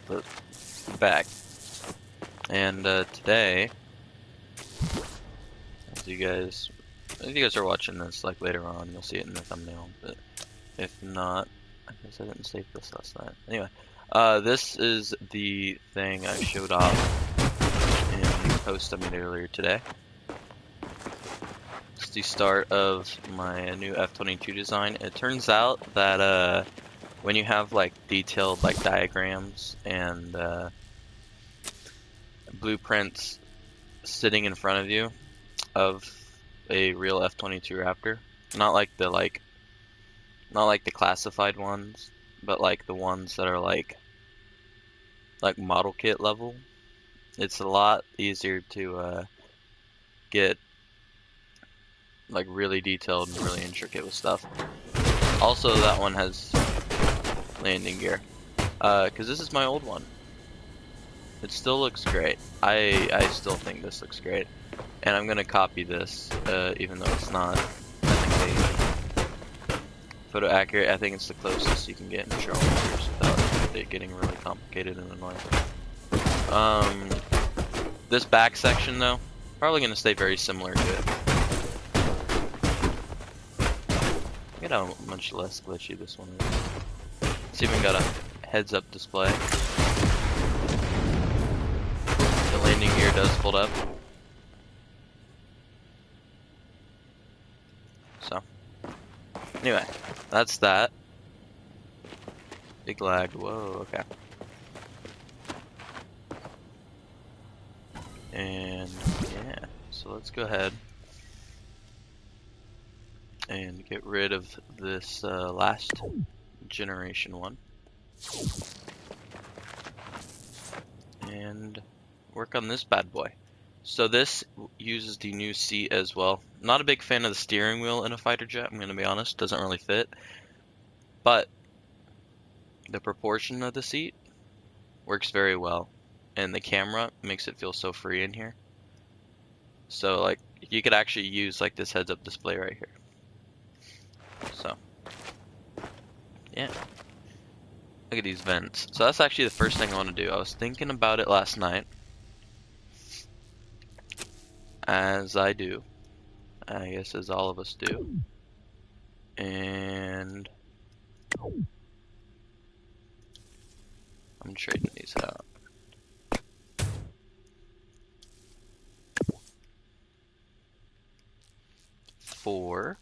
the back. And today, as you guys, if you guys are watching this like later on, you'll see it in the thumbnail. But if not, I guess I didn't save this last night. Anyway, this is the thing I showed off in the post I made earlier today. It's the start of my new F-22 design. It turns out that when you have like detailed like diagrams and blueprints sitting in front of you of a real F-22 Raptor, not like the classified ones, but like the ones that are like model kit level, it's a lot easier to get like really detailed and really intricate with stuff. Also, that one has landing gear, because this is my old one. It still looks great. I still think this looks great, and I'm gonna copy this, even though it's not technically photo accurate. I think it's the closest you can get in Trailmakers without it getting really complicated and annoying. This back section though, probably gonna stay very similar to it. Look at how much less glitchy this one is. It's even got a heads-up display. The landing gear does fold up. So, anyway, that's that. Big lag. Whoa, okay. And yeah, so let's go ahead and get rid of this last generation one and work on this bad boy. So this uses the new seat as well. Not a big fan of the steering wheel in a fighter jet, I'm gonna be honest, doesn't really fit. But the proportion of the seat works very well, and the camera makes it feel so free in here. So like you could actually use like this heads-up display right here. So yeah, look at these vents. So that's actually the first thing I want to do. I was thinking about it last night, as I do, I guess as all of us do, and I'm trading these out. For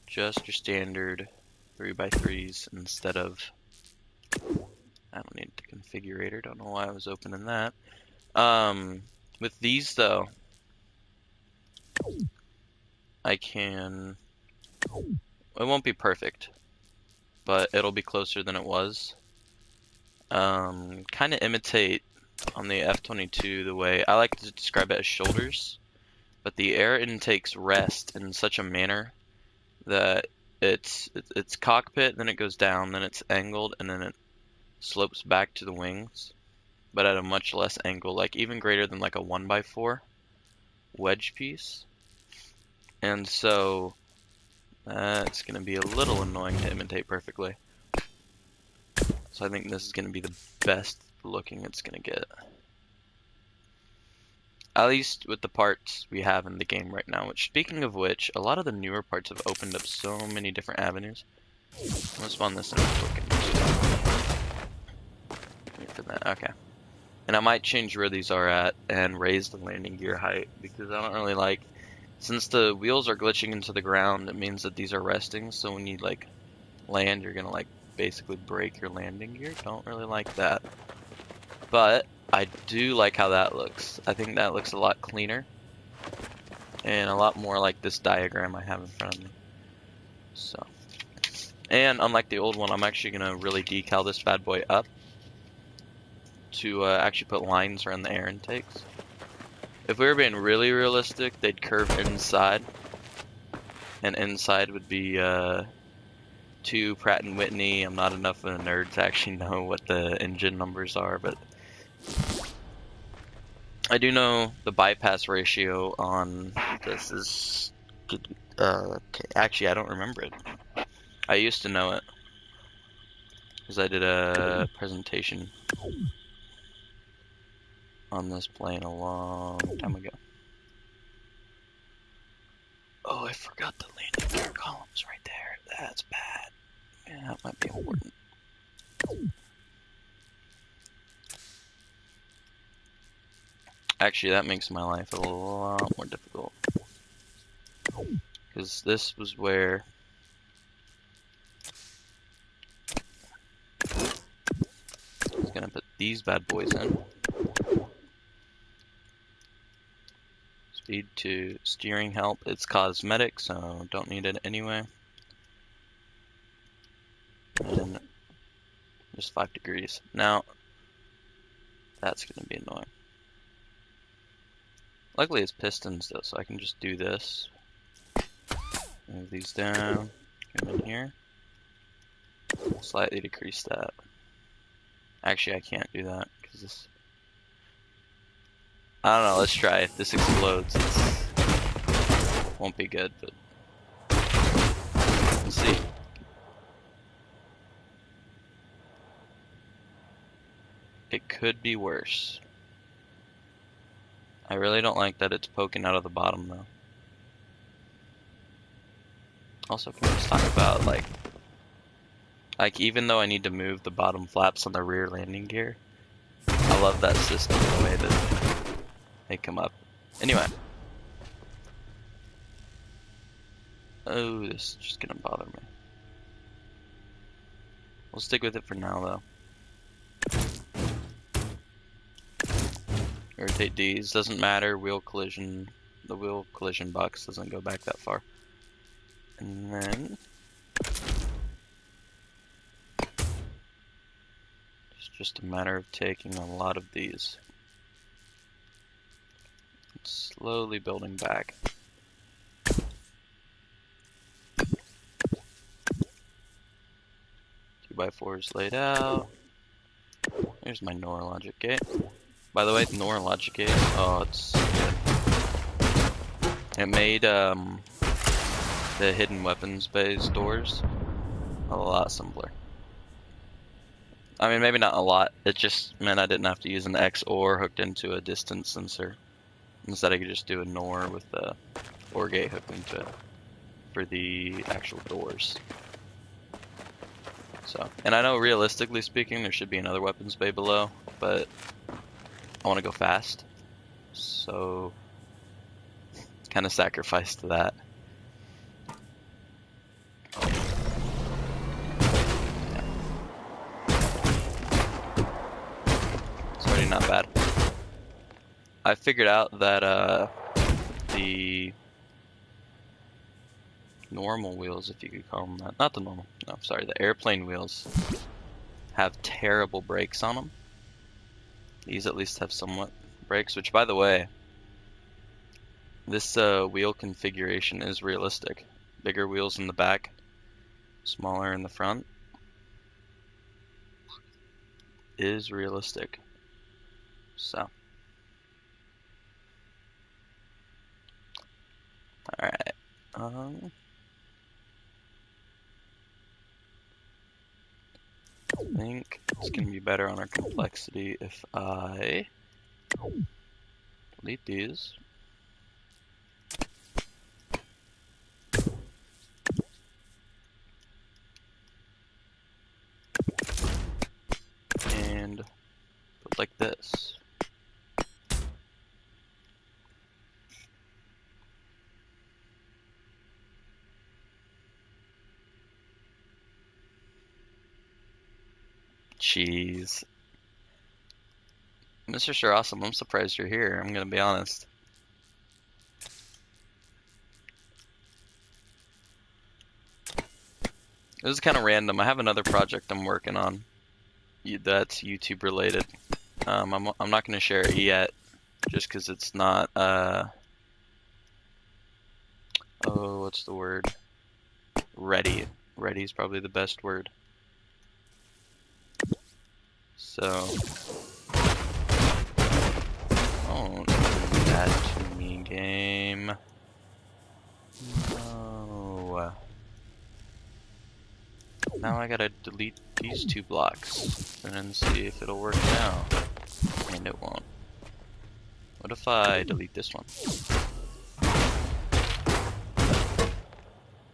just your standard 3x3s instead of, I don't need the configurator, don't know why I was opening that. With these though, I can, it won't be perfect, but it'll be closer than it was. Kind of imitate on the F-22 the way I like to describe it as shoulders, but the air intakes rest in such a manner that it's cockpit, then it goes down, then it's angled, and then it slopes back to the wings, but at a much less angle, like even greater than like a 1x4 wedge piece. And so it's going to be a little annoying to imitate perfectly. So I think this is going to be the best looking it's going to get. At least with the parts we have in the game right now, which, speaking of which, a lot of the newer parts have opened up so many different avenues. Let's spawn this in real quick. Wait for that. Okay. And I might change where these are at and raise the landing gear height, because I don't really like, since the wheels are glitching into the ground, it means that these are resting, so when you like land, you're gonna like basically break your landing gear. Don't really like that. But I do like how that looks. I think that looks a lot cleaner and a lot more like this diagram I have in front of me. So, and unlike the old one, I'm actually gonna really decal this bad boy up to actually put lines around the air intakes. If we were being really realistic, they'd curve inside, and inside would be two Pratt & Whitney. I'm not enough of a nerd to actually know what the engine numbers are, but I do know the bypass ratio on this is okay. Actually, I don't remember it. I used to know it. because I did a presentation on this plane a long time ago. Oh, I forgot the landing gear columns right there. That's bad. Yeah, that might be important. Actually, that makes my life a lot more difficult. Because this was where I was gonna put these bad boys in. Speed to steering help. It's cosmetic, so don't need it anyway. And just 5 degrees. Now, that's gonna be annoying. Luckily it's pistons though, so I can just do this. Move these down, come in here. Slightly decrease that. Actually, I can't do that because this. I don't know. Let's try. If this explodes, it won't be good, but we'll see. It could be worse. I really don't like that it's poking out of the bottom though. Also, can we just talk about like even though I need to move the bottom flaps on the rear landing gear, I love that system, the way that they come up. Anyway. Oh, this is just gonna bother me. We'll stick with it for now though. Rotate these, doesn't matter, wheel collision, the wheel collision box doesn't go back that far. And then it's just a matter of taking a lot of these. It's slowly building back. 2x4s laid out. There's my NOR logic gate. By the way, the NOR logic gate, oh, it's so good. It made the hidden weapons bays doors a lot simpler. I mean, maybe not a lot. It just meant I didn't have to use an XOR hooked into a distance sensor. Instead, I could just do a NOR with the OR gate hooked into it for the actual doors. So, and I know realistically speaking, there should be another weapons bay below, but I want to go fast, so kind of sacrificed that. It's already not bad. I figured out that the normal wheels, if you could call them that, not the normal, no, sorry, the airplane wheels have terrible brakes on them. These at least have somewhat brakes, which, by the way, this wheel configuration is realistic. Bigger wheels in the back, smaller in the front, is realistic. So, alright. I think it's going to be better on our complexity if I delete these. And put like this. Jeez. Mr. Sir Awesome, I'm surprised you're here, I'm gonna be honest. This is kind of random. I have another project I'm working on that's YouTube related. I'm not gonna share it yet, just because it's not, oh, what's the word? Ready. Ready is probably the best word. So, don't do that to me, game. No. Now I gotta delete these 2 blocks and then see if it'll work now. And it won't. What if I delete this one?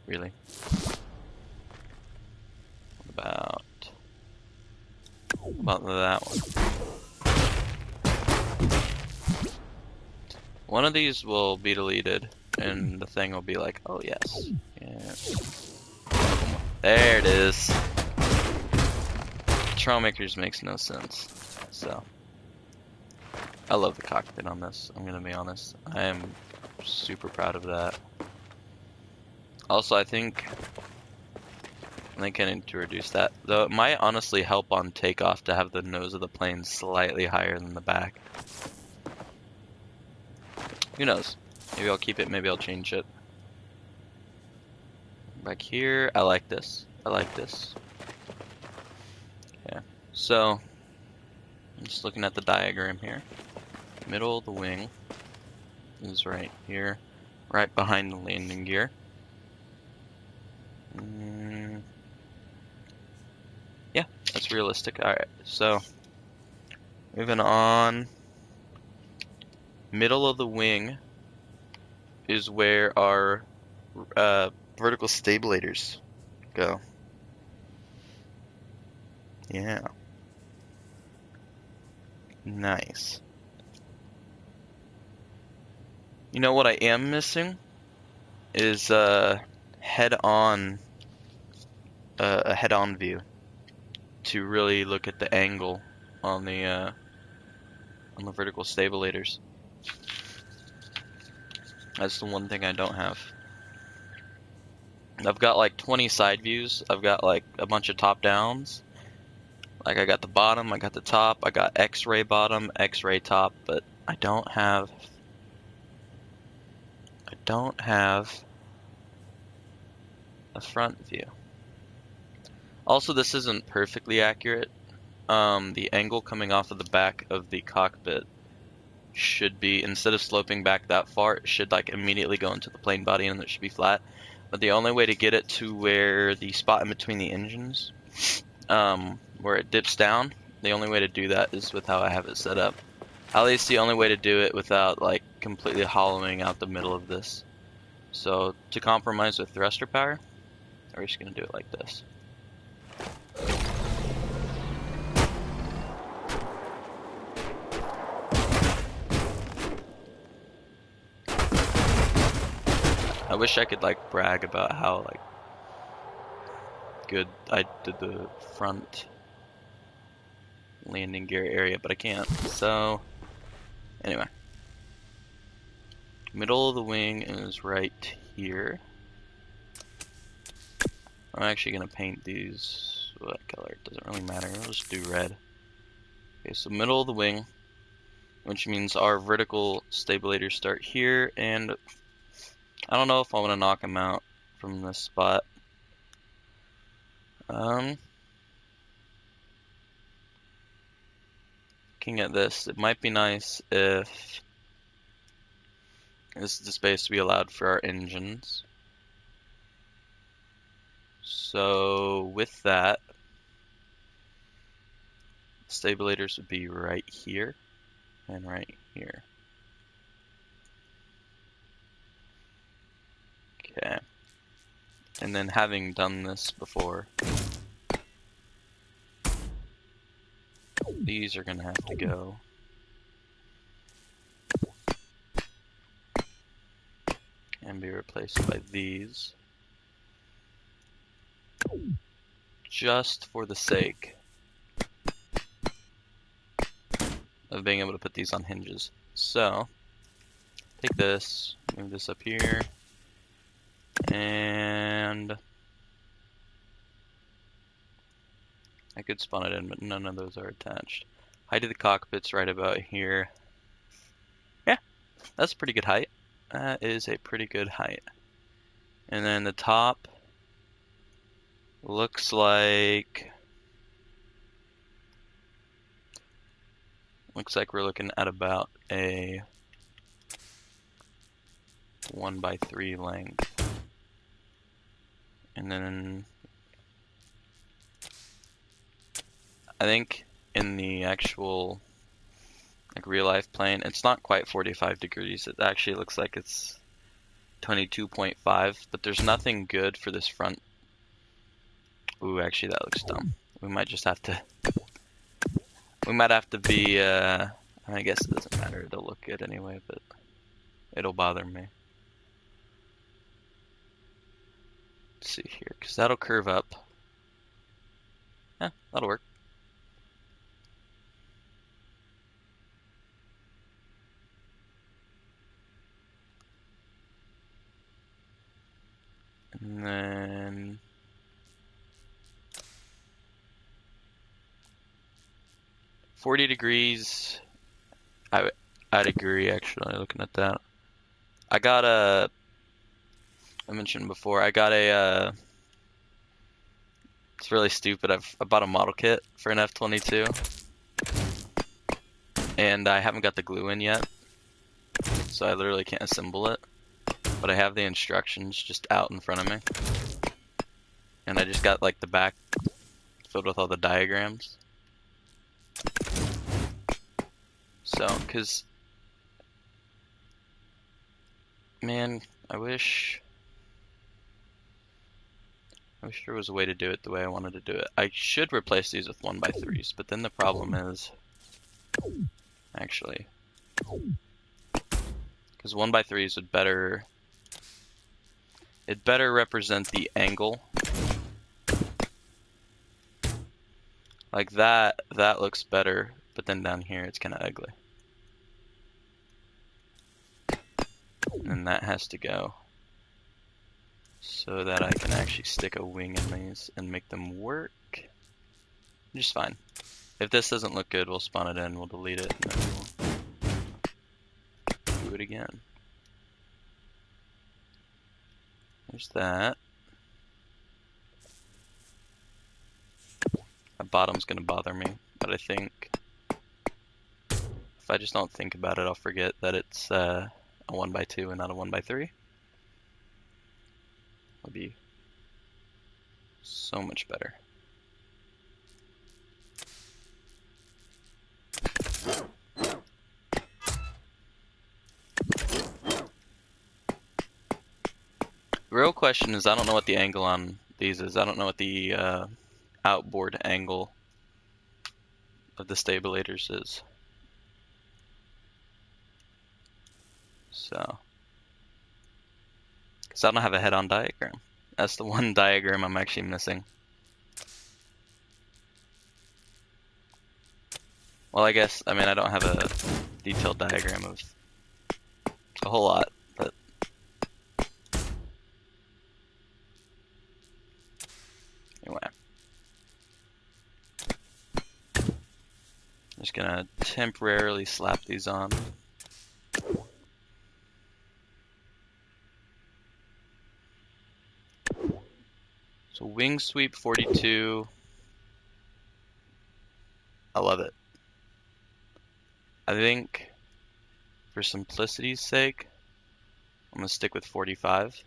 Really? What about that one? One of these will be deleted, and the thing will be like, oh yes. Yeah. There it is. Trailmakers makes no sense. So, I love the cockpit on this, I'm gonna be honest. I am super proud of that. Also, I think I need to reduce that. Though it might honestly help on takeoff to have the nose of the plane slightly higher than the back. Who knows? Maybe I'll keep it, maybe I'll change it. Back here, I like this. I like this. Okay, so I'm just looking at the diagram here. Middle of the wing is right here, right behind the landing gear. Yeah, that's realistic. Alright, so moving on. Middle of the wing is where our vertical stabilators go. Yeah. Nice. You know what I am missing is a head-on view to really look at the angle on the vertical stabilators. That's the one thing I don't have. I've got like 20 side views. I've got like a bunch of top downs. Like I got the bottom, I got the top, I got X-ray bottom, X-ray top, but I don't have a front view. Also, this isn't perfectly accurate. The angle coming off of the back of the cockpit should be, instead of sloping back that far, it should like immediately go into the plane body and it should be flat. But the only way to get it to where the spot in between the engines, where it dips down, the only way to do that is with how I have it set up. At least the only way to do it without like completely hollowing out the middle of this. So to compromise with thruster power, we're just gonna do it like this. I wish I could like brag about how like good I did the front landing gear area, but I can't. So anyway, middle of the wing is right here. I'm actually gonna paint these what color, it doesn't really matter, I'll just do red. Okay, so middle of the wing, which means our vertical stabilators start here, and I don't know if I want to knock them out from this spot. Looking at this, it might be nice if this is the space to be allowed for our engines. So with that, stabilators would be right here and right here. Okay. And then having done this before, these are gonna have to go. And be replaced by these. Just for the sake of being able to put these on hinges. So, take this, move this up here, and I could spawn it in, but none of those are attached. Height of the cockpit's right about here. Yeah, that's a pretty good height. That is a pretty good height. And then the top looks like we're looking at about a 1x3 length. And then I think in the actual like real life plane, it's not quite 45 degrees. It actually looks like it's 22.5, but there's nothing good for this front. Ooh, actually that looks dumb. We might just have to, we might have to be, I guess it doesn't matter. It'll look good anyway, but it'll bother me. Let's see here, because that'll curve up. Yeah, that'll work. And then 40 degrees. I'd agree actually looking at that. I got a, I mentioned before, I got a, it's really stupid. I bought a model kit for an F-22 and I haven't got the glue in yet. So I literally can't assemble it. But I have the instructions just out in front of me. And I just got like the back filled with all the diagrams. So, cause man, I wish there was a way to do it the way I wanted to do it. I should replace these with 1x3s, but then the problem is actually, because 1x3s would better, it better represent the angle. Like that looks better, but then down here it's kind of ugly. And that has to go so that I can actually stick a wing in these and make them work just fine. If this doesn't look good, we'll spawn it in, we'll delete it, and then we'll do it again. There's that. The bottom's gonna bother me, but I think if I just don't think about it, I'll forget that it's a 1x2 and not a 1x3. It'll be so much better. The real question is, I don't know what the angle on these is. I don't know what the outboard angle of the stabilators is. So, because I don't have a head-on diagram. That's the one diagram I'm actually missing. Well, I guess, I mean, I don't have a detailed diagram of a whole lot, but anyway. I'm just gonna temporarily slap these on. So wing sweep 42. I love it. I think for simplicity's sake, I'm gonna stick with 45.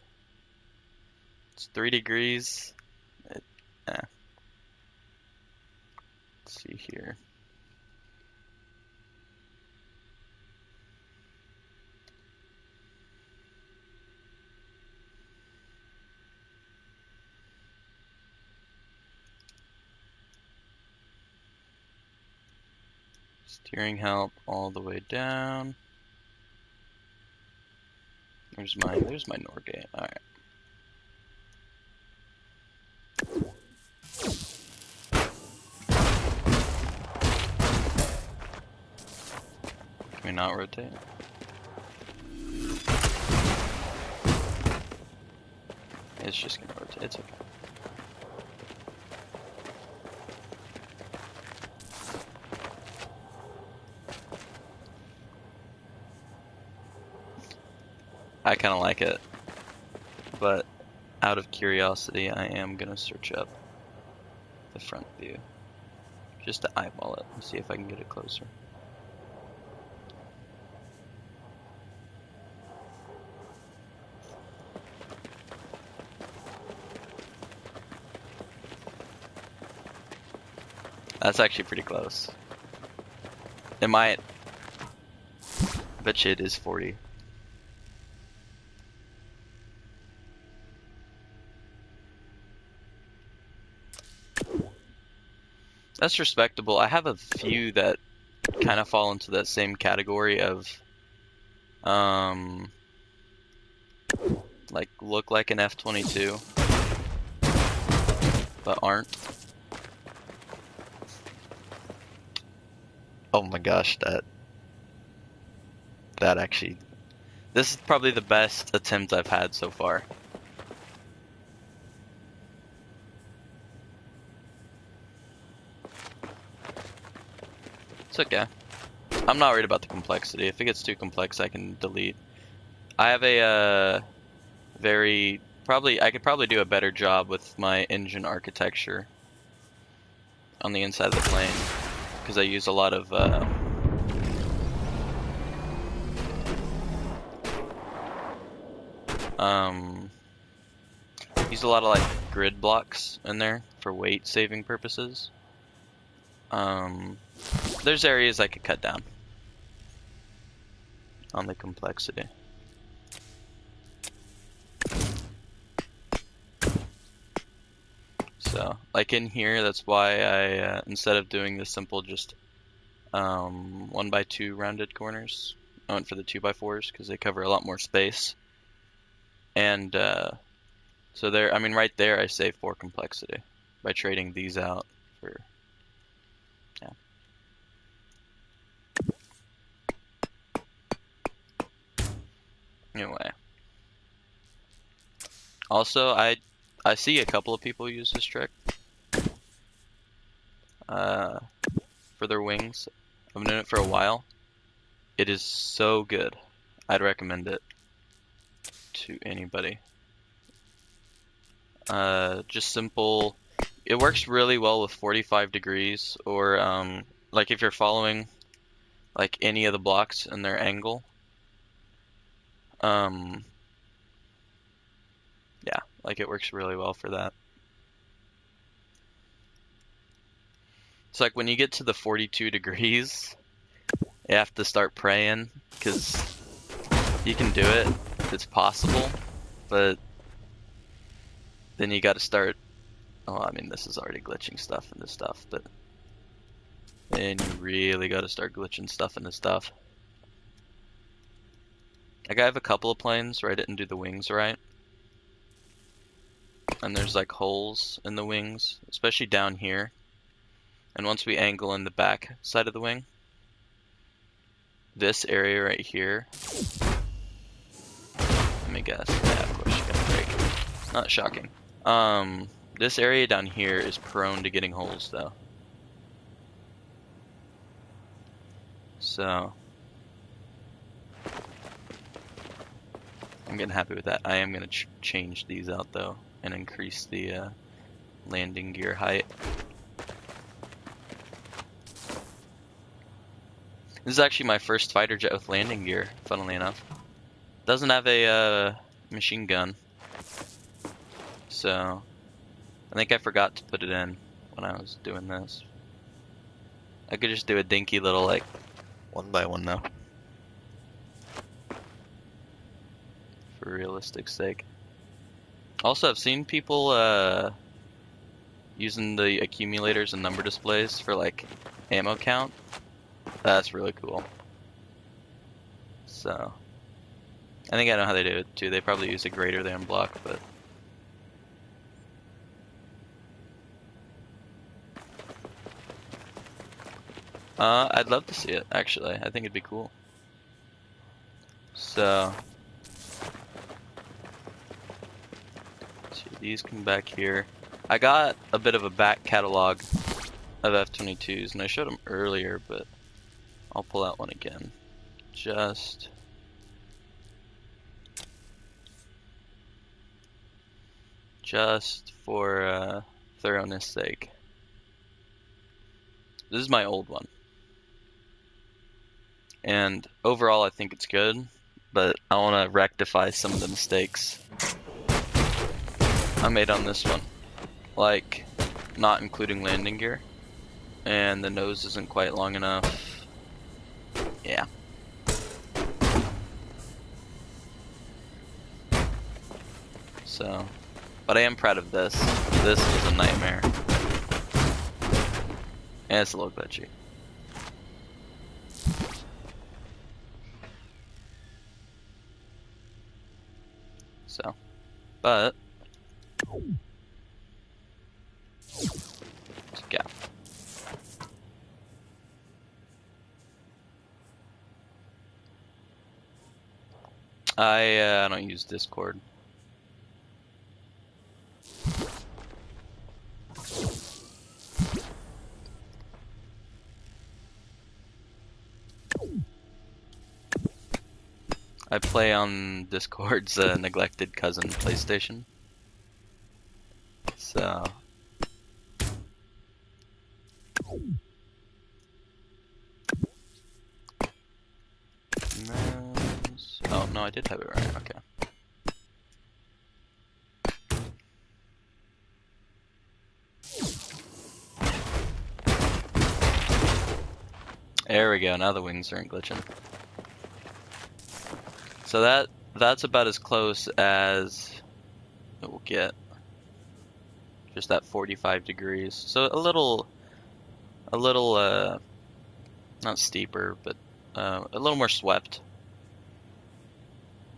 It's 3 degrees. Let's see here. Steering help all the way down. There's my Norgate. Alright. Can we not rotate? It's just gonna rotate. It's okay. I kind of like it, but out of curiosity, I am gonna search up the front view just to eyeball it and see if I can get it closer. That's actually pretty close. It might. I bet you it is 40. That's respectable. I have a few that kind of fall into that same category of, like look like an F-22, but aren't. Oh my gosh, that actually, this is probably the best attempt I've had so far. It's okay. I'm not worried about the complexity. If it gets too complex, I can delete. I have a I could probably do a better job with my engine architecture on the inside of the plane because I use a lot of like grid blocks in there for weight saving purposes. There's areas I could cut down on the complexity. So, like in here, that's why I, instead of doing the simple just 1x2 rounded corners, I went for the 2x4s because they cover a lot more space. And so there, I mean, right there, I save 4 complexity by trading these out for, yeah. Anyway. Also, I see a couple of people use this trick for their wings. I've known it for a while. It is so good. I'd recommend it to anybody. Just simple. It works really well with 45 degrees or like if you're following like any of the blocks and their angle. Yeah, like it works really well for that. It's like when you get to the 42 degrees, you have to start praying because you can do it. It's possible, but then you got to start. Oh, I mean, this is already glitching stuff into stuff, but then you really got to start glitching stuff into stuff. Like I have a couple of planes where I didn't do the wings right. And there's like holes in the wings, especially down here. And once we angle in the back side of the wing, this area right here, let me guess, yeah, of course you're gonna break. Not shocking. This area down here is prone to getting holes though. So, I'm getting happy with that. I am gonna change these out though and increase the landing gear height. This is actually my first fighter jet with landing gear, funnily enough. Doesn't have a machine gun. So, I think I forgot to put it in when I was doing this. I could just do a dinky little like 1x1 though. For realistic sake. Also, I've seen people using the accumulators and number displays for like ammo count. That's really cool. So, I think I know how they do it too. They probably use a greater than block, but I'd love to see it actually. I think it'd be cool. So, these come back here. I got a bit of a back catalog of F-22s, and I showed them earlier, but I'll pull out one again. Just for thoroughness sake. This is my old one. And overall I think it's good, but I want to rectify some of the mistakes I made on this one. Like, not including landing gear. and the nose isn't quite long enough. Yeah. So, but I am proud of this. This was a nightmare. And it's a little glitchy. So, but yeah. I don't use Discord. I play on Discord's neglected cousin PlayStation. So. Oh, no, I did have it right. Okay. There we go. Now the wings aren't glitching. So that's about as close as it will get. Just at 45 degrees. So a little not steeper, but a little more swept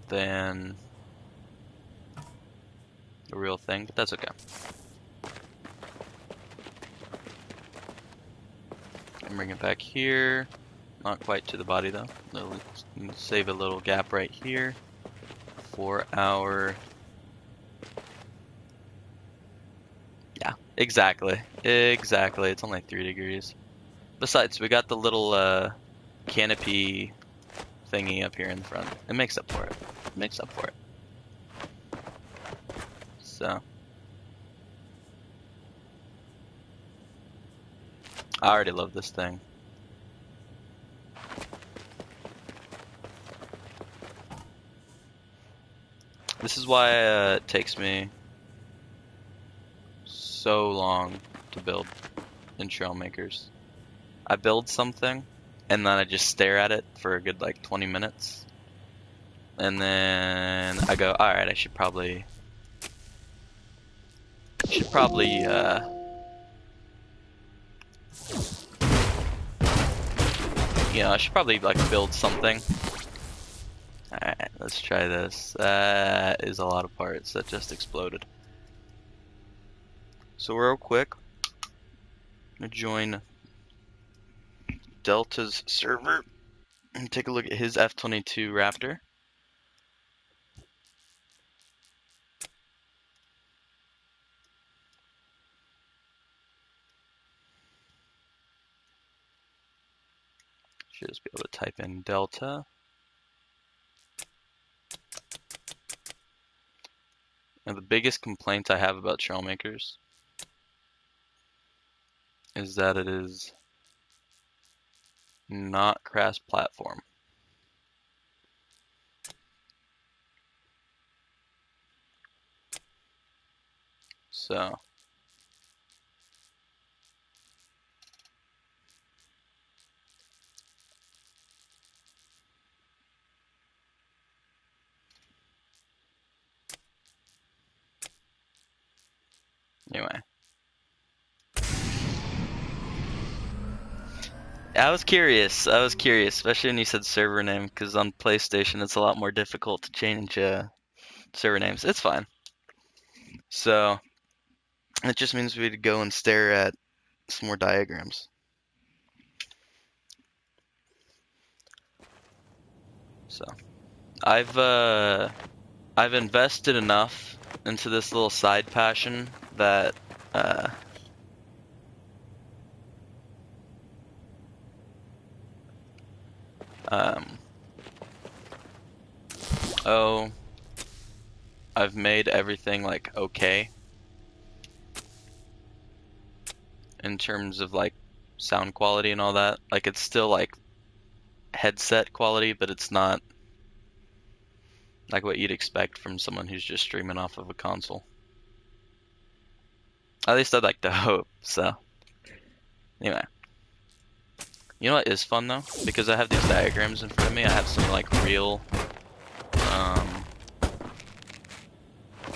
than the real thing, but that's okay. And bring it back here. Not quite to the body though. Let's save a little gap right here for our. Yeah, exactly. Exactly. It's only 3 degrees. Besides, we got the little canopy thingy up here in the front. It makes up for it. It makes up for it. So. I already love this thing. This is why it takes me so long to build in Trailmakers. I build something, and then I just stare at it for a good like 20 minutes. And then I go, alright, I should probably I should probably like build something. Alright, let's try this. That is a lot of parts that just exploded. So real quick, I'm gonna join Delta's server and take a look at his F-22 Raptor. Should just be able to type in Delta. And the biggest complaint I have about Trailmakers is that it is not cross-platform. So anyway, I was curious, especially when you said server name, because on PlayStation it's a lot more difficult to change server names. It's fine. So it just means we had to go and stare at some more diagrams. So I've invested enough into this little side passion that oh, I've made everything like okay in terms of like sound quality and all that. Like it's still like headset quality, but it's not like what you'd expect from someone who's just streaming off of a console. At least I'd like to hope. So anyway, You know what is fun though? Because I have these diagrams in front of me, I have some like real,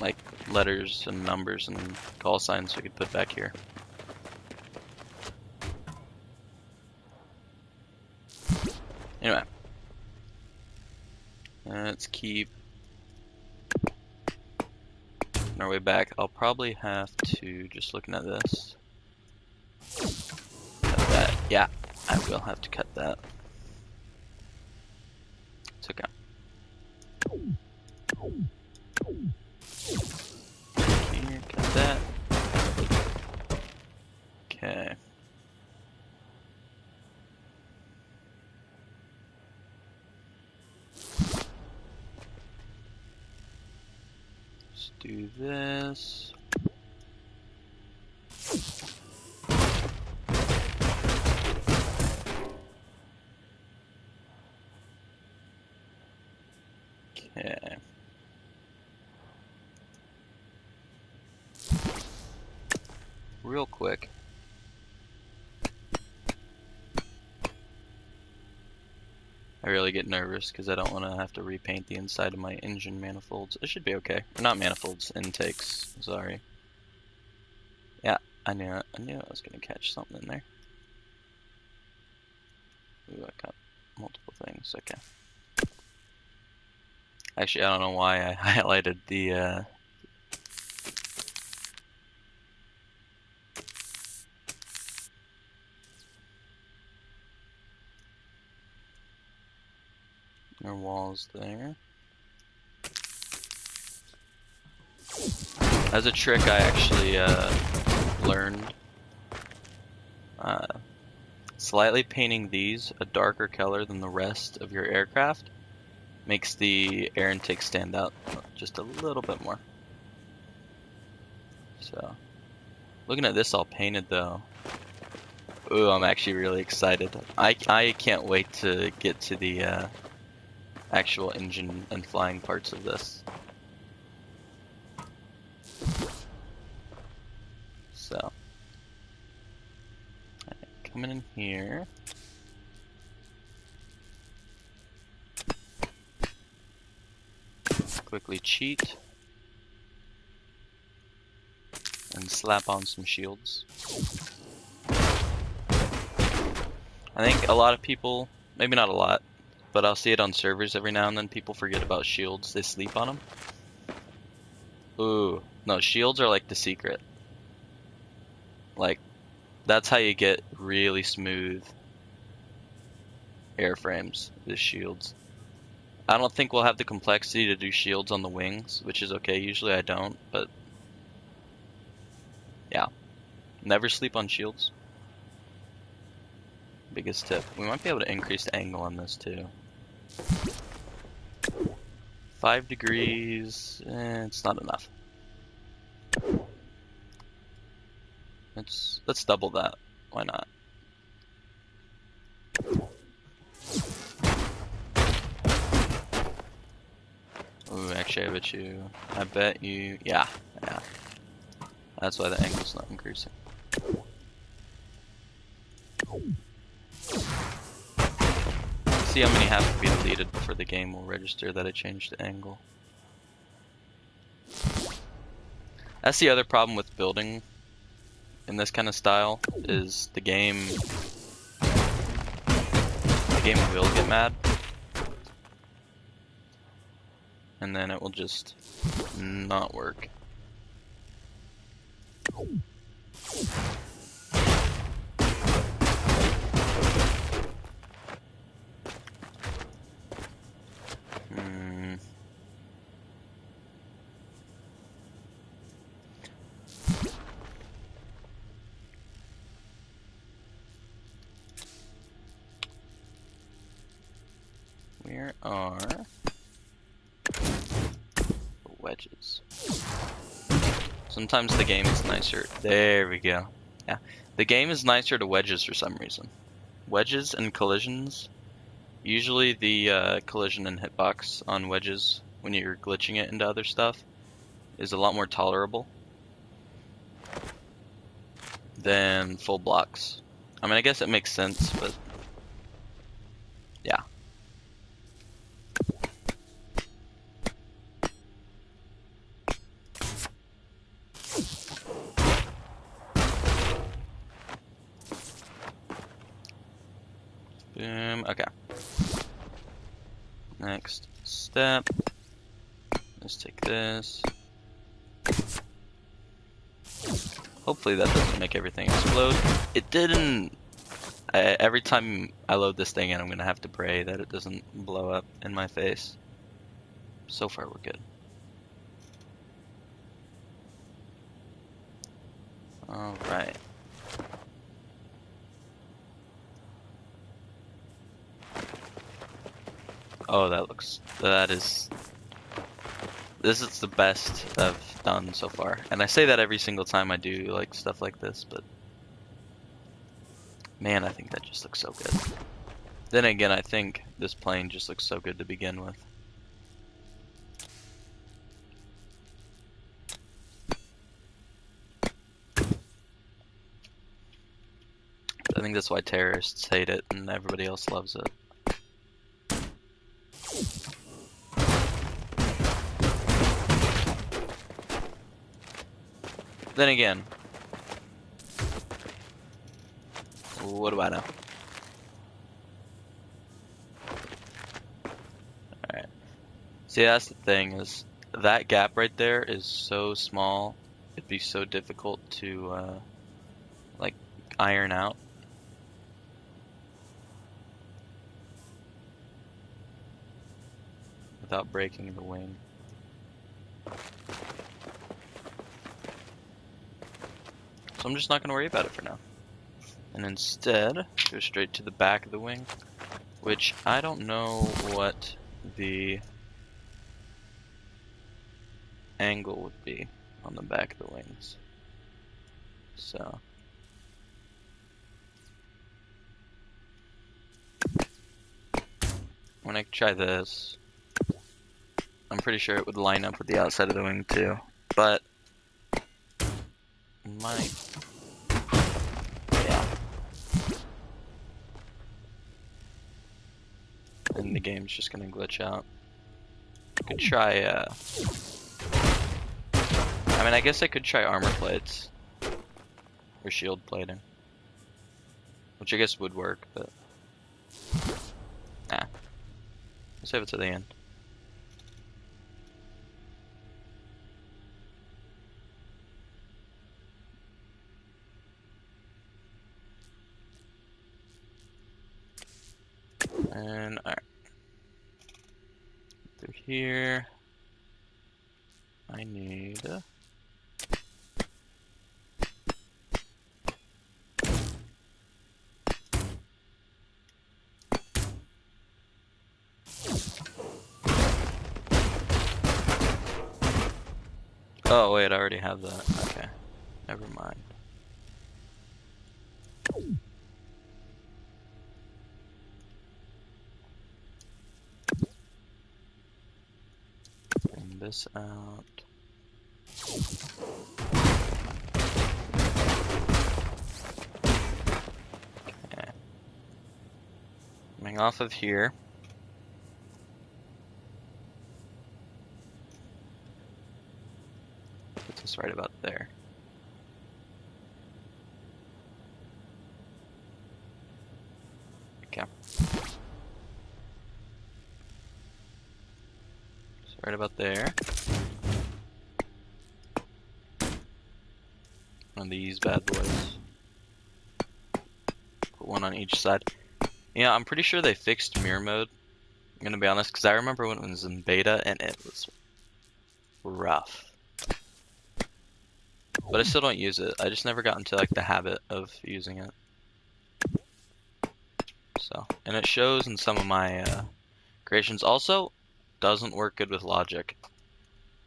like letters and numbers and call signs we could put back here. Anyway, let's keep on our way back. I'll probably have to, just looking at this, cut that. Yeah, I will have to cut that. It's okay. Here, cut that. Okay. Let's do this. Okay. Real quick. I really get nervous because I don't want to have to repaint the inside of my engine manifolds. It should be okay. Not manifolds, intakes. Sorry. Yeah, I knew it. I knew I was going to catch something in there. Ooh, I got multiple things. Okay. Actually, I don't know why I highlighted the our walls there. As a trick I actually learned, slightly painting these a darker color than the rest of your aircraft makes the air intake stand out just a little bit more. So, looking at this all painted though, ooh, I'm actually really excited. I can't wait to get to the actual engine and flying parts of this. So, coming in here. Quickly cheat. And slap on some shields. I think a lot of people, maybe not a lot, but I'll see it on servers every now and then, people forget about shields, they sleep on them. Ooh, no, shields are like the secret. Like, that's how you get really smooth airframes, is shields. I don't think we'll have the complexity to do shields on the wings, which is okay, usually I don't, but yeah. Never sleep on shields. Biggest tip. We might be able to increase the angle on this too. 5 degrees, it's not enough. Let's double that. Why not? Ooh, actually, I bet you, yeah. That's why the angle's not increasing. See how many have to be deleted before the game will register that I changed the angle. That's the other problem with building in this kind of style, is the game will get mad. And then it will just not work. Where are the wedges? Sometimes the game is nicer. There we go. Yeah, the game is nicer to wedges for some reason. Wedges and collisions. Usually the collision and hitbox on wedges, when you're glitching it into other stuff, is a lot more tolerable than full blocks. I mean, I guess it makes sense, but Yeah. Boom. Okay. Next step. Let's take this. Hopefully that doesn't make everything explode. It didn't. Every time I load this thing in, I'm gonna have to pray that it doesn't blow up in my face. So far, we're good. All right. Oh, this is the best I've done so far. And I say that every single time I do like stuff like this, but man, I think that just looks so good. Then again, I think this plane just looks so good to begin with. I think that's why terrorists hate it and everybody else loves it. Then again, what do I know? Alright. See, that's the thing, is that gap right there is so small, it'd be so difficult to, like, iron out. Without breaking the wing. So I'm just not going to worry about it for now. And instead, go straight to the back of the wing, which I don't know what the angle would be on the back of the wings. So when I try this, I'm pretty sure it would line up with the outside of the wing too, but might. Yeah. And the game's just gonna glitch out. Could try, I mean, I guess I could try armor plates. Or shield plating. Which I guess would work, but... Nah. We'll save it to the end. And, alright. Through here. I need... Oh, wait, I already have that. Okay. Never mind. Bring this out. Okay. Coming off of here. Put this right about there. Okay. So right about there. On these bad boys. Put one on each side. Yeah, I'm pretty sure they fixed mirror mode. I'm gonna be honest, because I remember when it was in beta and it was rough. But I still don't use it. I just never got into like the habit of using it. So, and it shows in some of my creations. Also, doesn't work good with logic.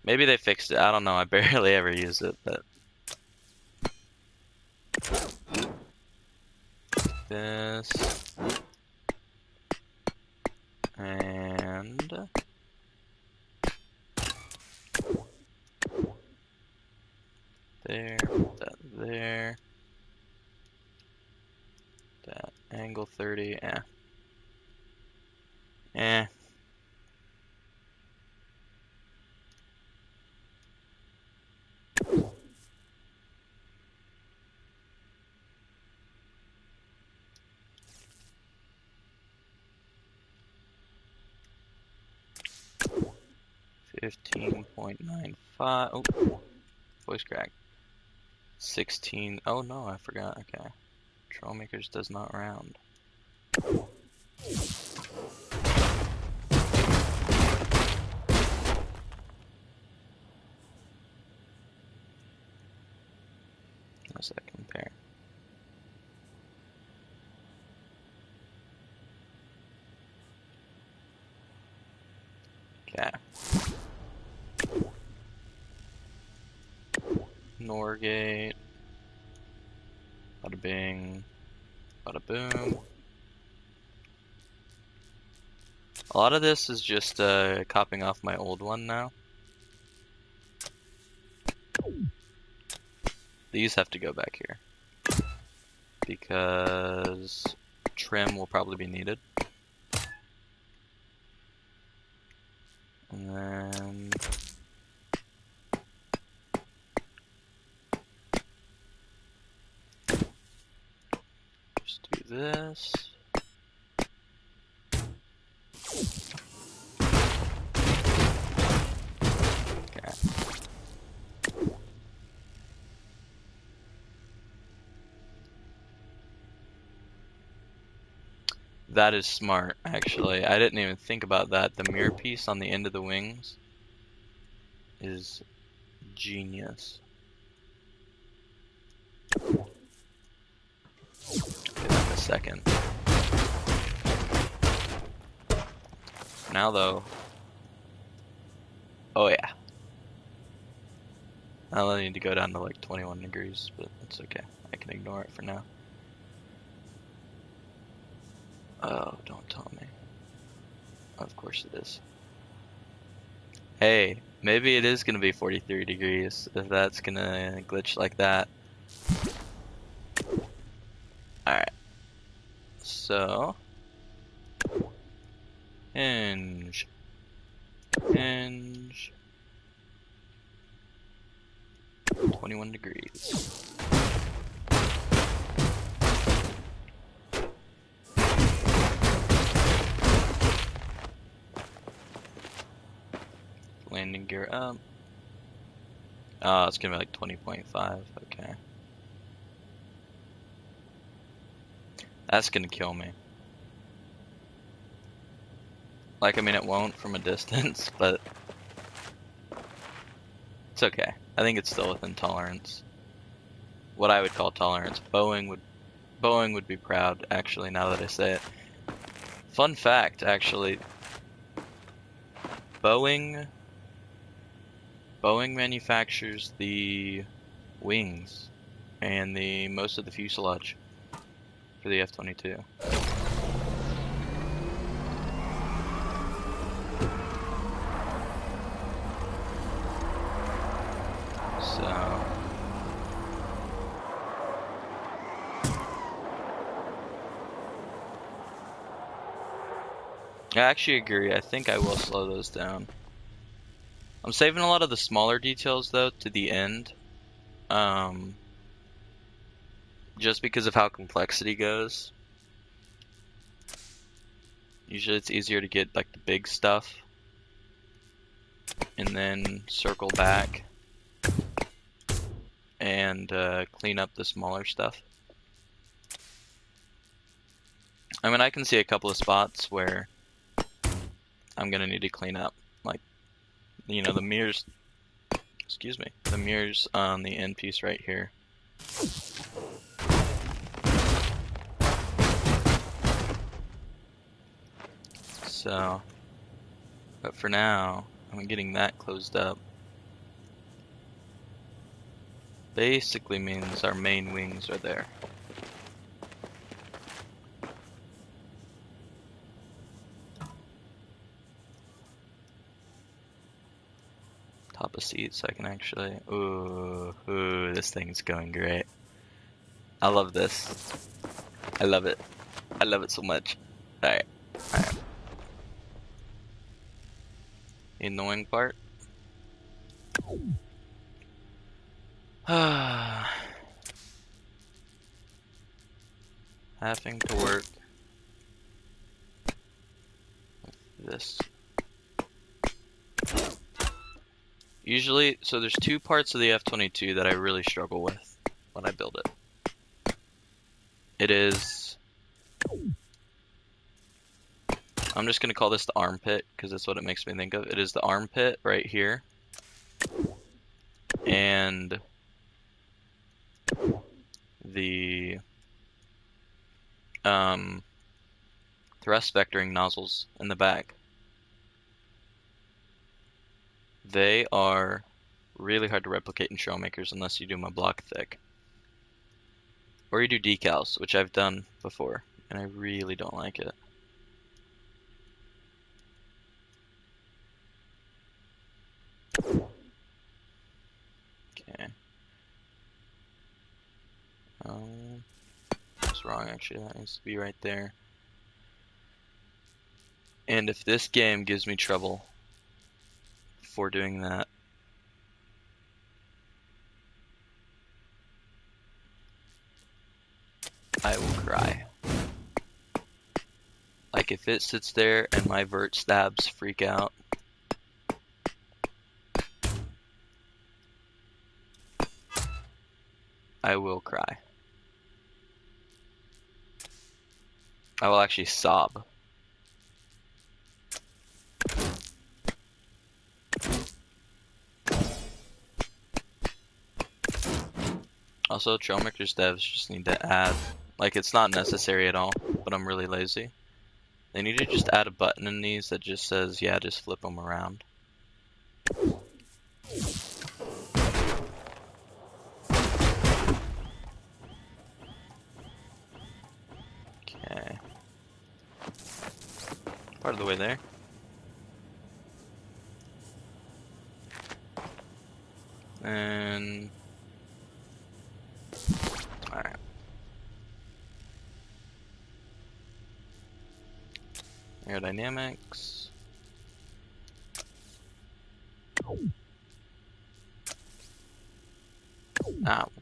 Maybe they fixed it. I don't know. I barely ever use it, but this and there, that there, that angle 30, Eh. $15.95. Oh, voice crack. 16. Oh no, I forgot. Okay. Trailmakers does not round. How does that compare? Okay. Norgate. Bada bing. Bada boom. A lot of this is just copying off my old one now. These have to go back here because trim will probably be needed. And then just do this. Okay. That is smart, actually. I didn't even think about that. The mirror piece on the end of the wings is genius. Give that a second. Now though, oh yeah. I'll need to go down to like 21 degrees, but it's okay. I can ignore it for now. Oh, don't tell me. Of course it is. Hey, maybe it is gonna be 43 degrees if that's gonna glitch like that. Alright. So hinge. Hinge. 21 degrees. Landing gear up. Oh, it's gonna be like 20.5. Okay. That's gonna kill me. Like, I mean, it won't from a distance, but it's okay. I think it's still within tolerance. What I would call tolerance. Boeing would be proud, actually, now that I say it. Fun fact, actually. Boeing manufactures the wings and the most of the fuselage for the F-22. So I actually agree. I think I will slow those down. I'm saving a lot of the smaller details though to the end. Just because of how complexity goes. Usually it's easier to get like the big stuff and then circle back and clean up the smaller stuff. I mean, I can see a couple of spots where I'm gonna need to clean up, like, you know, the mirrors, excuse me, the mirrors on the end piece right here. So, but for now, I'm getting that closed up. Basically means our main wings are there. Top of seat so I can actually, ooh, this thing's going great. I love this. I love it. I love it so much. Alright, alright. The annoying part. Having to work with this. Usually, so there's two parts of the F-22 that I really struggle with when I build it. It is, I'm just going to call this the armpit because that's what it makes me think of. It is the armpit right here. And the thrust vectoring nozzles in the back. They are really hard to replicate in Trailmakers unless you do my block thick. Or you do decals, which I've done before, and I really don't like it. Okay. That's wrong actually, that needs to be right there. And if this game gives me trouble for doing that, I will cry. Like if it sits there and my vert stabs freak out, I will cry. I will actually sob. Also, Trailmakers devs just need to add, like it's not necessary at all, but I'm really lazy. They need to just add a button in these that just says, yeah, just flip them around. Okay. Part of the way there. And alright. Aerodynamics. We'll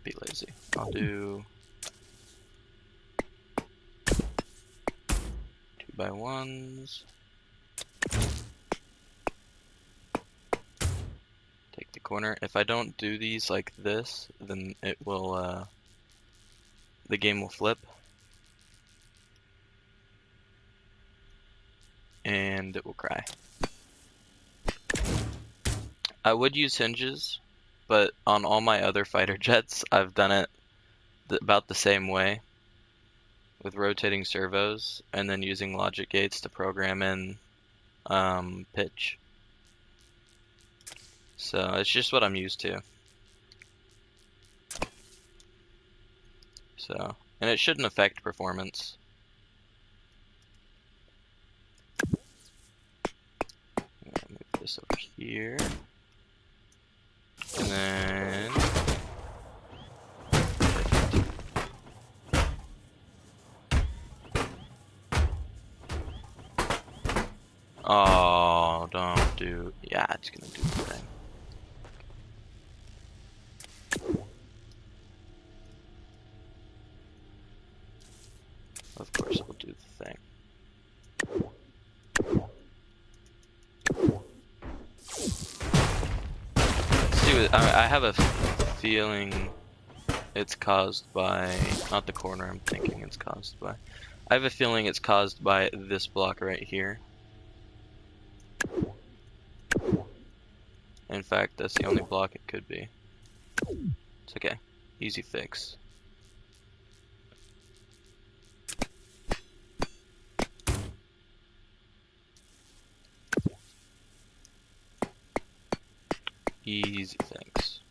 be lazy. I'll do 2x1s. Take the corner. If I don't do these like this, then it will, the game will flip. And it will cry. I would use hinges, but on all my other fighter jets, I've done it about the same way with rotating servos and then using logic gates to program in pitch. So it's just what I'm used to. So, and it shouldn't affect performance. Move this over here. And then oh, don't do, yeah, it's gonna do the thing. Of course it will do the thing. Let's do it. I have a feeling it's caused by, not the corner I'm thinking it's caused by. I have a feeling it's caused by this block right here. In fact, that's the only block it could be. It's okay. Easy fix. Easy fix.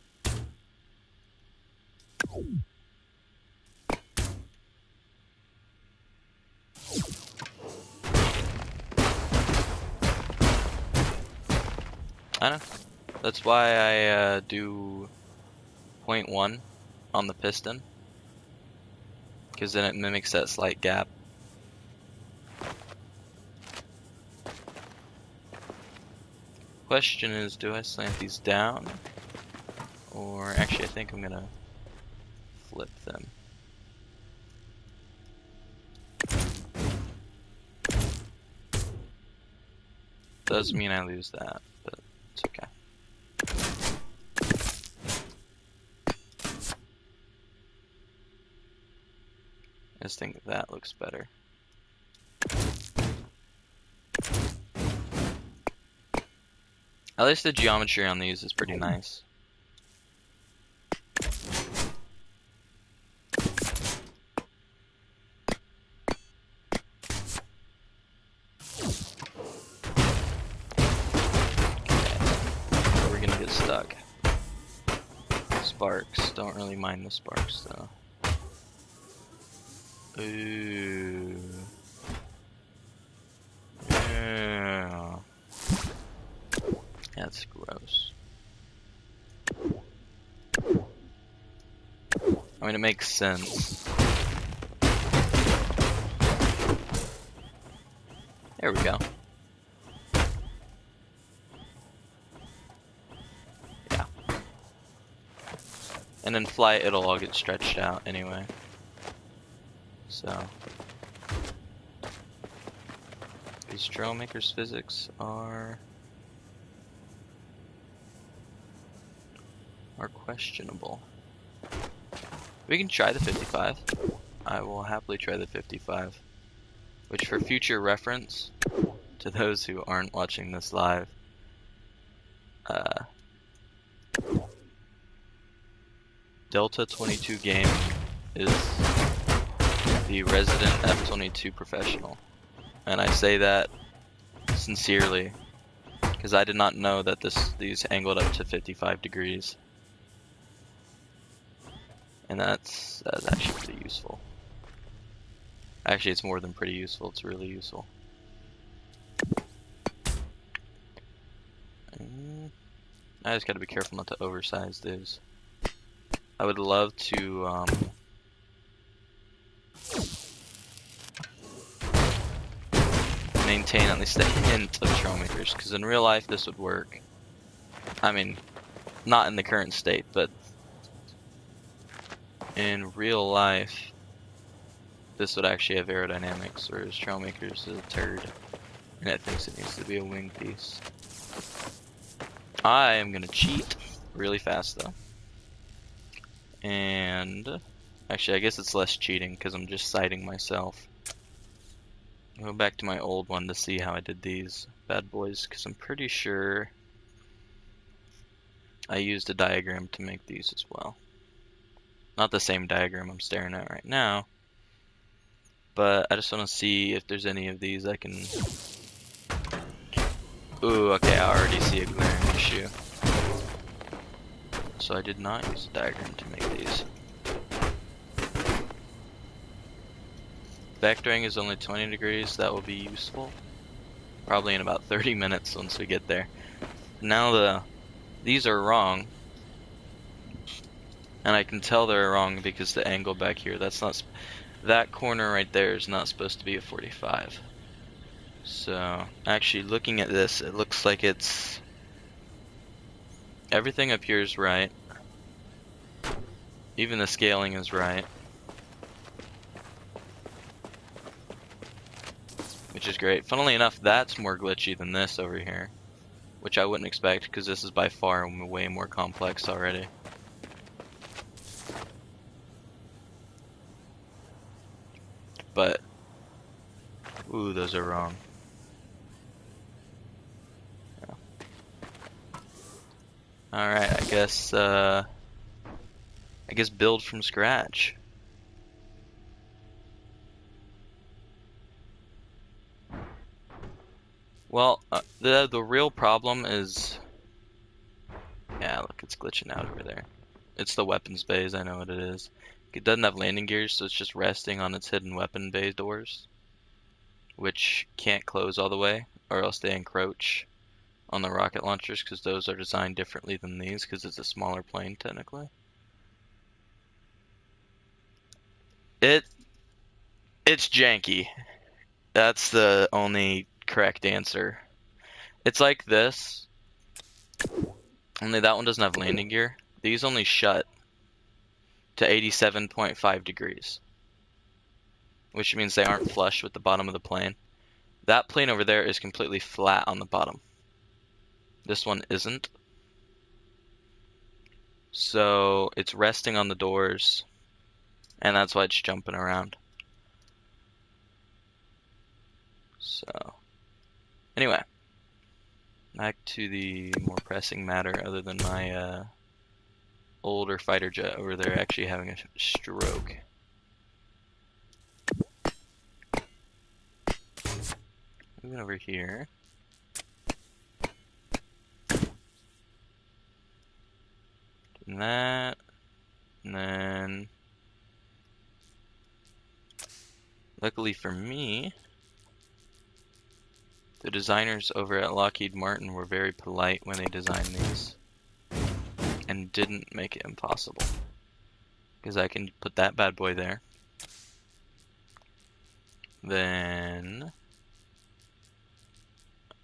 I know. That's why I do 0.1 on the piston, because then it mimics that slight gap. Question is, do I slant these down? Or actually, I think I'm gonna flip them. Does mean I lose that, but it's okay. I just think that looks better. At least the geometry on these is pretty nice. We're gonna get stuck. Sparks. Don't really mind the sparks though. Ooh. Yeah. That's gross. I mean, it makes sense. There we go. Yeah. And in flight, it'll all get stretched out anyway. So. These Trailmakers physics are questionable. We can try the 55. I will happily try the 55. Which, for future reference, to those who aren't watching this live, Delta 22 Game is the resident F-22 professional. And I say that sincerely, because I did not know that these angled up to 55 degrees. And that's actually pretty useful. Actually, it's more than pretty useful, it's really useful. I just gotta be careful not to oversize these. I would love to maintain at least a hint of Trailmakers, because in real life this would work. I mean, not in the current state, but in real life this would actually have aerodynamics, whereas Trailmakers is a turd, and it thinks it needs to be a wing piece. I am gonna cheat really fast though. And actually, I guess it's less cheating because I'm just citing myself. I'll go back to my old one to see how I did these bad boys, because I'm pretty sure I used a diagram to make these as well. Not the same diagram I'm staring at right now, but I just want to see if there's any of these I can... Ooh, okay, I already see a glaring issue. So I did not use a diagram to make these. Vectoring is only 20 degrees, that will be useful. Probably in about 30 minutes once we get there. Now these are wrong. And I can tell they're wrong because the angle back here, that corner right there is not supposed to be a 45. So, actually looking at this, it looks like it's... Everything up here is right. Even the scaling is right. Which is great. Funnily enough, that's more glitchy than this over here. Which I wouldn't expect, because this is by far way more complex already. But... Ooh, those are wrong. Yeah. Alright, I guess build from scratch. Well, the real problem is... Yeah, look, it's glitching out over there. It's the weapons bays, I know what it is. It doesn't have landing gears, so it's just resting on its hidden weapon bay doors, which can't close all the way, or else they encroach on the rocket launchers, because those are designed differently than these, because it's a smaller plane, technically. It's janky. That's the only correct answer. It's like this. Only that one doesn't have landing gear. These only shut to 87.5 degrees, which means they aren't flush with the bottom of the plane. That plane over there is completely flat on the bottom. This one isn't. So it's resting on the doors, and that's why it's jumping around. So, anyway, back to the more pressing matter, other than my older fighter jet over there actually having a stroke. Moving over here. Doing that. And then, luckily for me, the designers over at Lockheed Martin were very polite when they designed these and didn't make it impossible. Because I can put that bad boy there. Then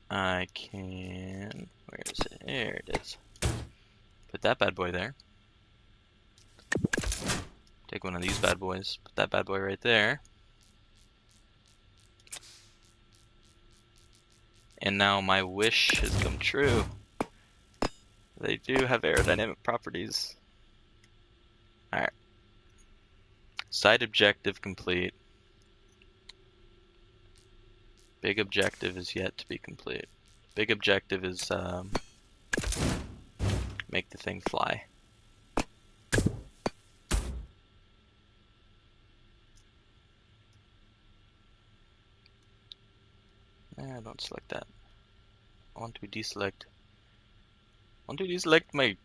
I can, where is it? There it is. Put that bad boy there. Take one of these bad boys, put that bad boy right there. And now my wish has come true. They do have aerodynamic properties. Alright. Side objective complete. Big objective is yet to be complete. Big objective is make the thing fly. Don't select that. I want to deselect. I want to deselect my.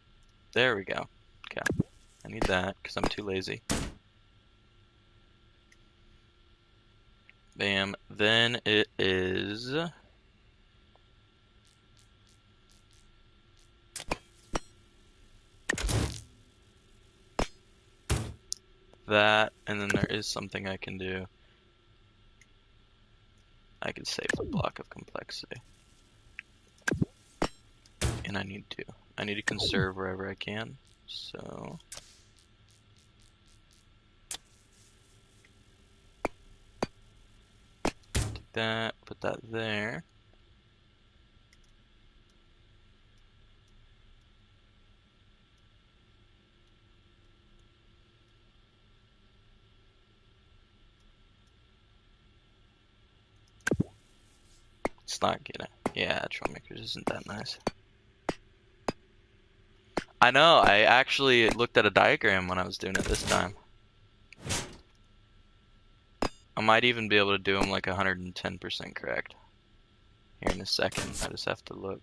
There we go. Okay. I need that because I'm too lazy. Bam. Then it is. That, and then there is something I can do. I can save the block of complexity. And I need to conserve wherever I can. So take that, put that there. It's not gonna. Yeah, Trailmakers isn't that nice. I know, I actually looked at a diagram when I was doing it this time. I might even be able to do them like 110% correct. Here in a second, I just have to look.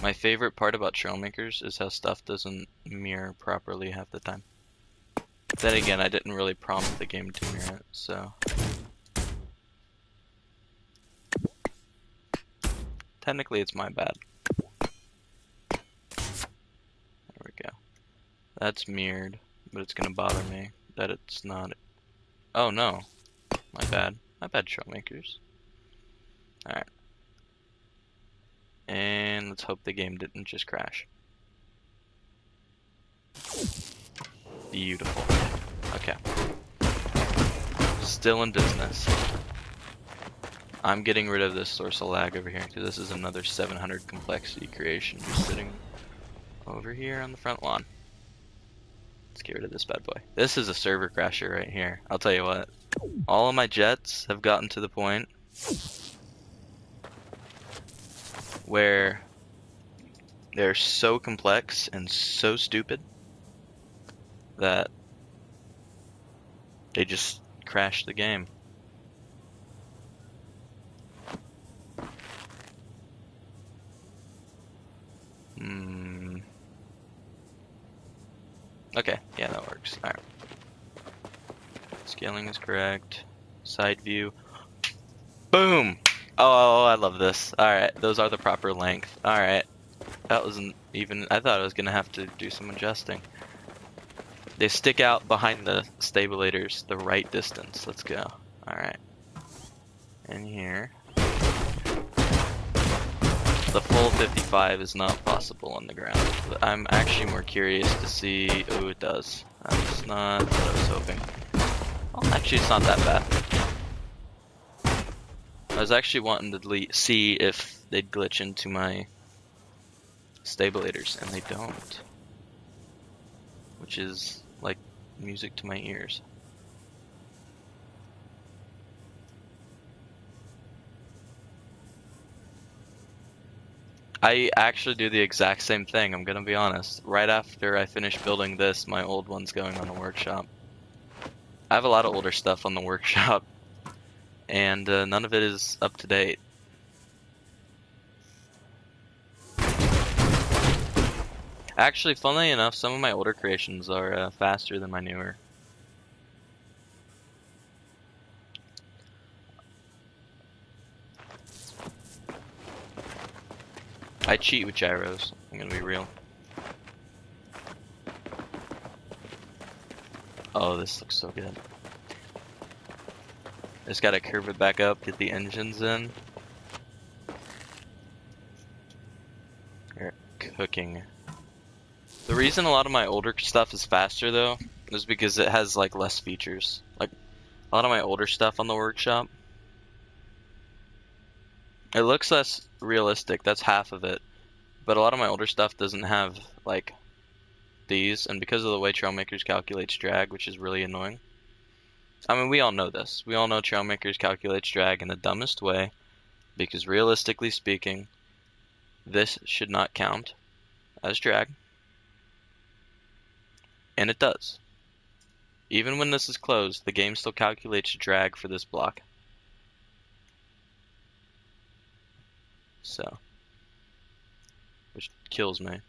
My favorite part about Trailmakers is how stuff doesn't mirror properly half the time. Then again, I didn't really prompt the game to mirror it, so. Technically, it's my bad. There we go. That's mirrored, but it's gonna bother me that it's not. Oh no, my bad. My bad, Trailmakers. Alright. And let's hope the game didn't just crash. Beautiful. Okay. Still in business. I'm getting rid of this source of lag over here because this is another 700 complexity creation just sitting over here on the front lawn. Let's get rid of this bad boy. This is a server crasher right here. I'll tell you what. All of my jets have gotten to the point where they're so complex and so stupid that they just crash the game. Okay, yeah, that works. Alright. Scaling is correct. Side view. Boom! Oh, I love this. Alright, those are the proper length. Alright. That wasn't even... I thought I was going to have to do some adjusting. They stick out behind the stabilators the right distance. Let's go. Alright. In here. the full 55 is not possible on the ground. But I'm actually more curious to see. Oh, it does. That's not what I was hoping. Well, actually, it's not that bad. I was actually wanting to see if they'd glitch into my stabilators, and they don't. Which is like music to my ears. I actually do the exact same thing, I'm gonna be honest. Right after I finish building this, my old one's going on the workshop. I have a lot of older stuff on the workshop, and none of it is up to date. Actually, funnily enough, some of my older creations are faster than my newer. I cheat with gyros, I'm gonna be real. Oh, this looks so good. Just gotta curve it back up, get the engines in. They're cooking. The reason a lot of my older stuff is faster though is because it has like less features. Like a lot of my older stuff on the workshop, it looks less realistic, that's half of it. But a lot of my older stuff doesn't have like these, and because of the way Trailmakers calculates drag, which is really annoying. I mean, we all know this. We all know Trailmakers calculates drag in the dumbest way, because realistically speaking, this should not count as drag. And it does. Even when this is closed, the game still calculates drag for this block. So, which kills me,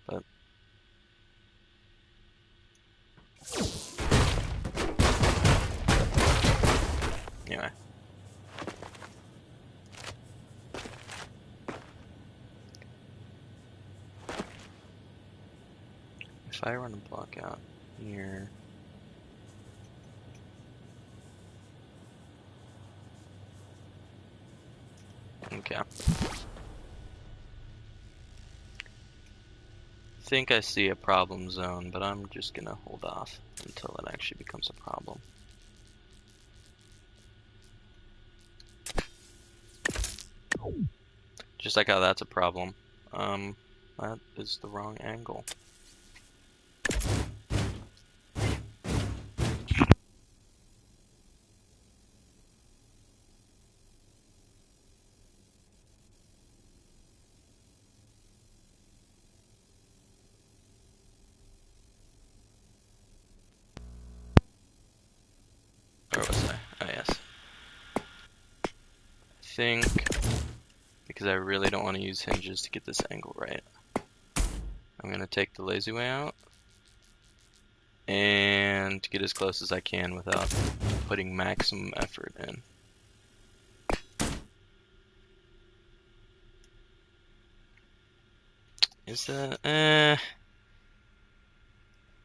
but anyway. If I run a block out here, okay. I think I see a problem zone, but I'm just gonna hold off until it actually becomes a problem. Just like how that's a problem. That is the wrong angle. Where was I? Oh, yes. I think, because I really don't want to use hinges to get this angle right, I'm going to take the lazy way out and get as close as I can without putting maximum effort in. Is that,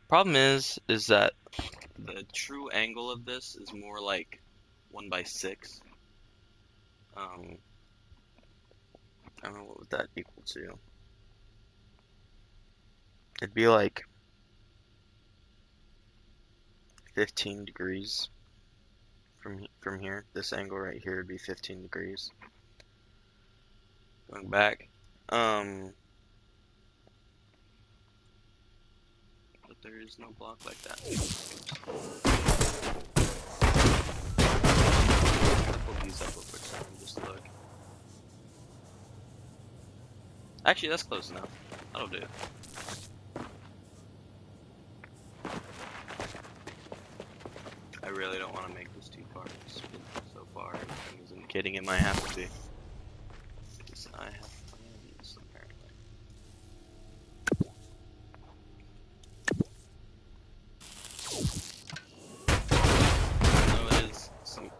problem is that the true angle of this is more like 1/6. I don't know, what would that equal to? It'd be like 15 degrees from here. This angle right here would be 15 degrees. Going back. But there is no block like that. I'll pull these up real quick so I can just look. Actually, that's close enough. That'll do. I really don't want to make this too far. Spin so far. I'm kidding, it might have to be. Because I have plans, apparently. No, it is some...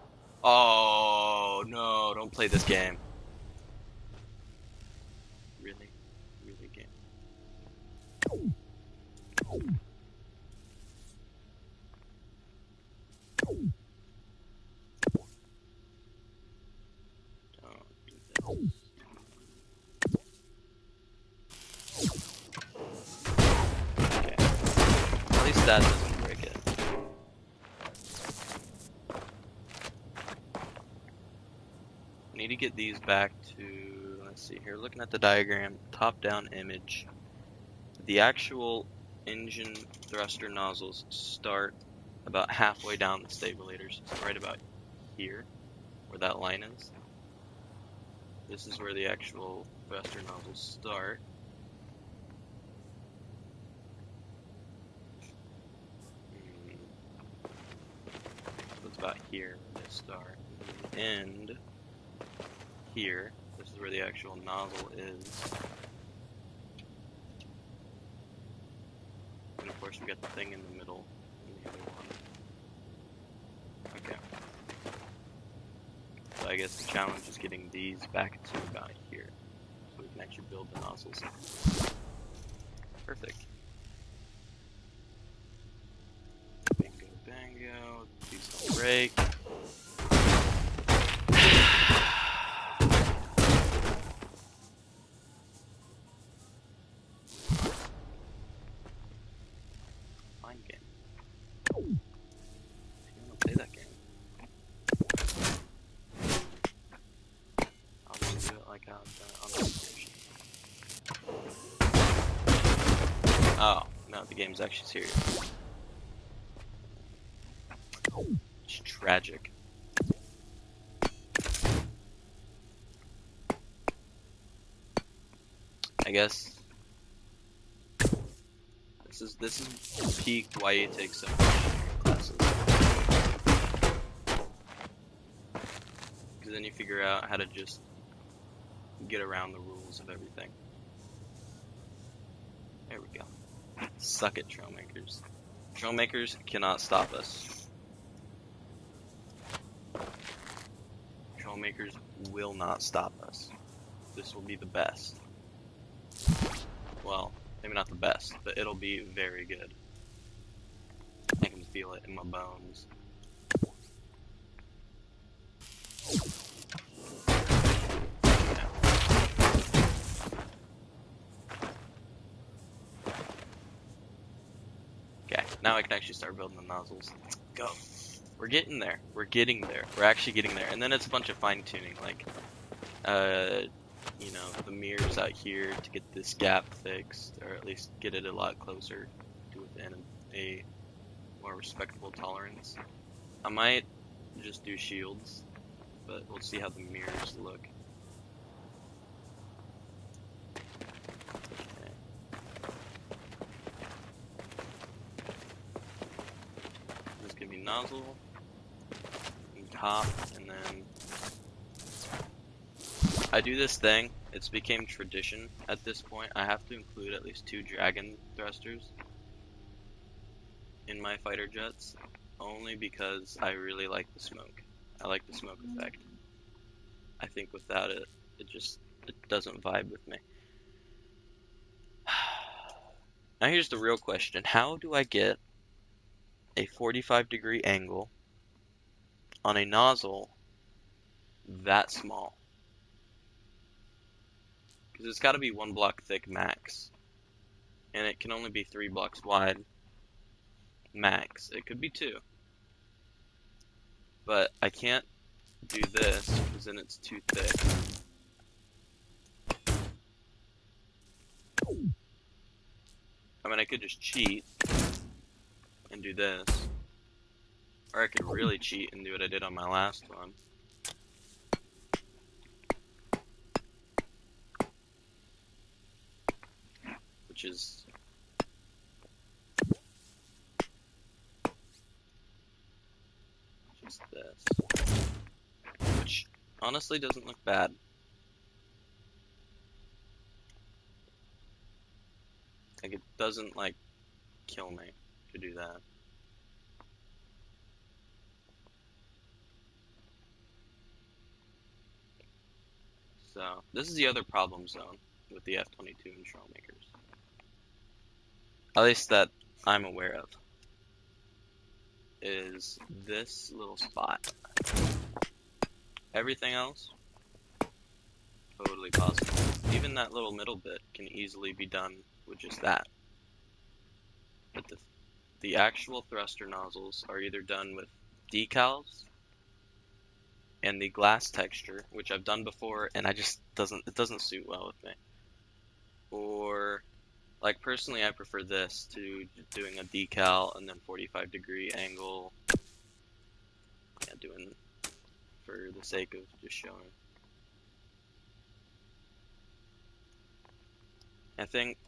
Oh, no, don't play this game. Really? Really game? Don't do this. that doesn't break it. Need to get these back to, let's see here, looking at the diagram, top-down image. The actual engine thruster nozzles start about halfway down the stabilators, so right about here, where that line is. This is where the actual thruster nozzles start. So it's about here where they start. And the end here, this is where the actual nozzle is. And of course we got the thing in the middle in the other one. Okay. So I guess the challenge is getting these back to about here, so we can actually build the nozzles. Perfect. Bingo, bango. Please don't break. Fine game. If you want to play that game, I'll just do it like I've done it on this version. Oh, no, the game's actually serious. It's tragic. I guess this is peak why you take so much classes. Because then you figure out how to just get around the rules of everything. There we go. Suck it, Trailmakers. Trailmakers cannot stop us. Trailmakers will not stop us. This will be the best. Well, maybe not the best, but it'll be very good. I can feel it in my bones. Okay, now I can actually start building the nozzles. Let's go. We're getting there. We're getting there. We're actually getting there. And then it's a bunch of fine tuning, like, you know, the mirrors out here to get this gap fixed, or at least get it a lot closer to within a more respectable tolerance. I might just do shields, but we'll see how the mirrors look. Okay. This is gonna be nozzle, and top, and then I do this thing, it's became tradition at this point. I have to include at least 2 dragon thrusters in my fighter jets, only because I really like the smoke. I like the smoke effect. I think without it, it doesn't vibe with me. Now here's the real question. How do I get a 45-degree angle on a nozzle that small? Because it's got to be 1 block thick max, and it can only be 3 blocks wide max. It could be 2, but I can't do this because then it's too thick. I mean, I could just cheat and do this, or I could really cheat and do what I did on my last one. Which is just this. Which honestly doesn't look bad. Like, it doesn't, like, kill me to do that. So, this is the other problem zone with the F-22 and Trailmakers. At least that I'm aware of. Is this little spot. Everything else, totally possible. Even that little middle bit can easily be done with just that. But the actual thruster nozzles are either done with decals and the glass texture, which I've done before, and it doesn't suit well with me. Or like personally, I prefer this to doing a decal and then 45-degree angle. Yeah, doing for the sake of just showing. I think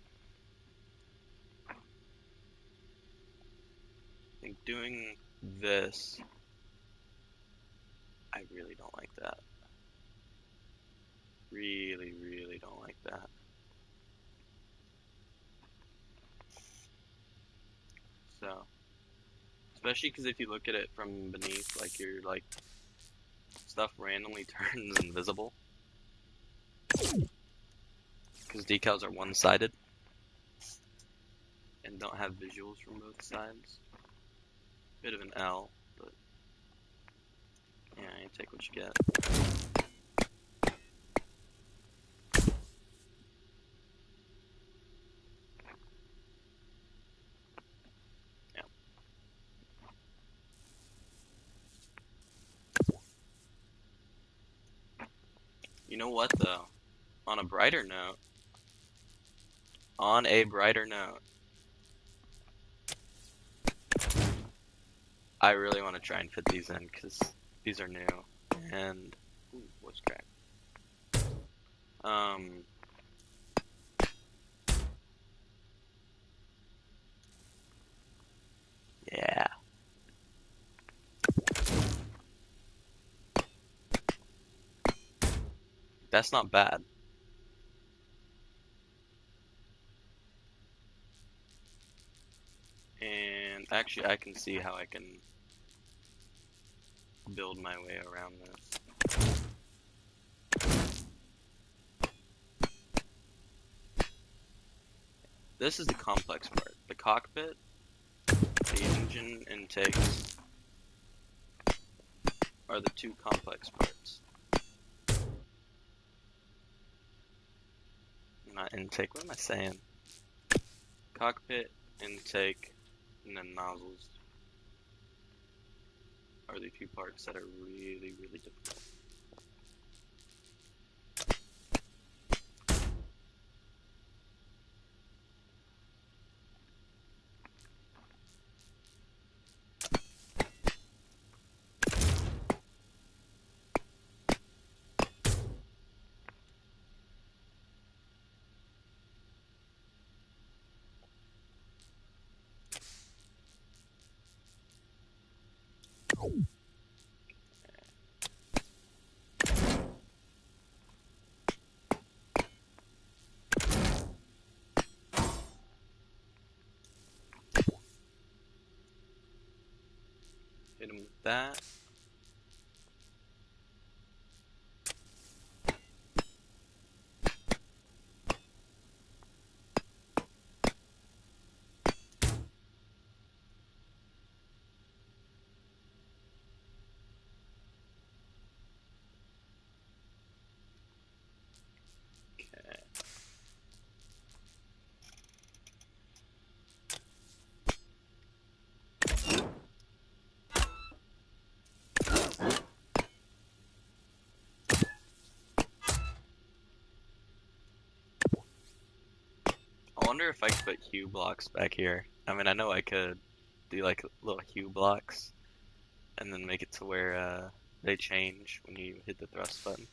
doing this, I really don't like that. Really, really don't like that. So, especially because if you look at it from beneath, like your like stuff randomly turns invisible. Because decals are one-sided and don't have visuals from both sides. Bit of an L, but yeah, you take what you get. Yeah. You know what though? On a brighter note, I really want to try and fit these in because these are new and ooh, what's cracked? Yeah, that's not bad. And actually, I can see how I can build my way around this. This is the complex part. The cockpit, the engine intakes are the two complex parts. Not intake, what am I saying? Cockpit, intake, and then nozzles are the two parts that are really, really difficult. Hit him with that. Okay. I wonder if I could put hue blocks back here. I mean, I know I could do like little hue blocks and then make it to where they change when you hit the thrust button.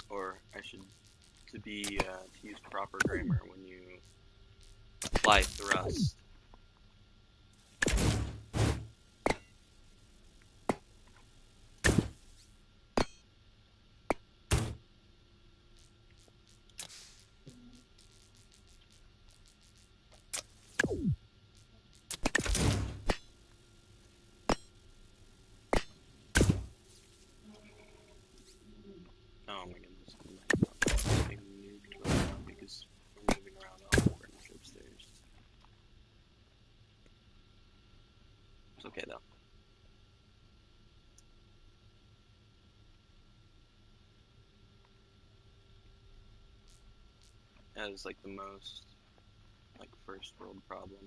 Or I should, to use proper grammar, when you apply thrust. Oh my goodness, I'm getting nuked right now because we're moving around all the furniture upstairs. It's okay though. That is like the most like first world problem.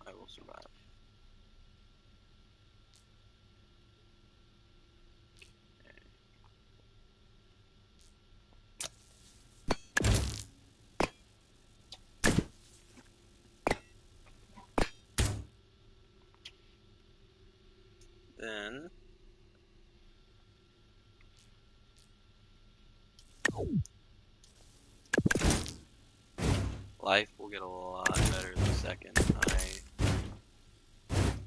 I will survive. Then life will get a lot better the second I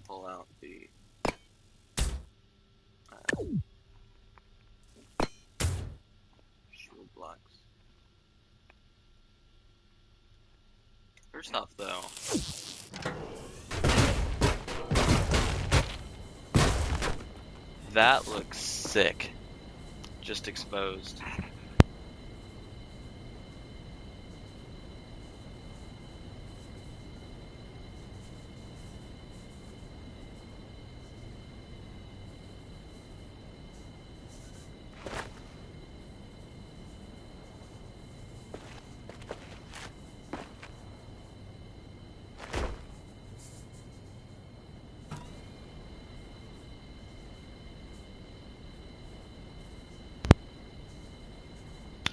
pull out the shield blocks. First off, though, that looks sick. Just exposed.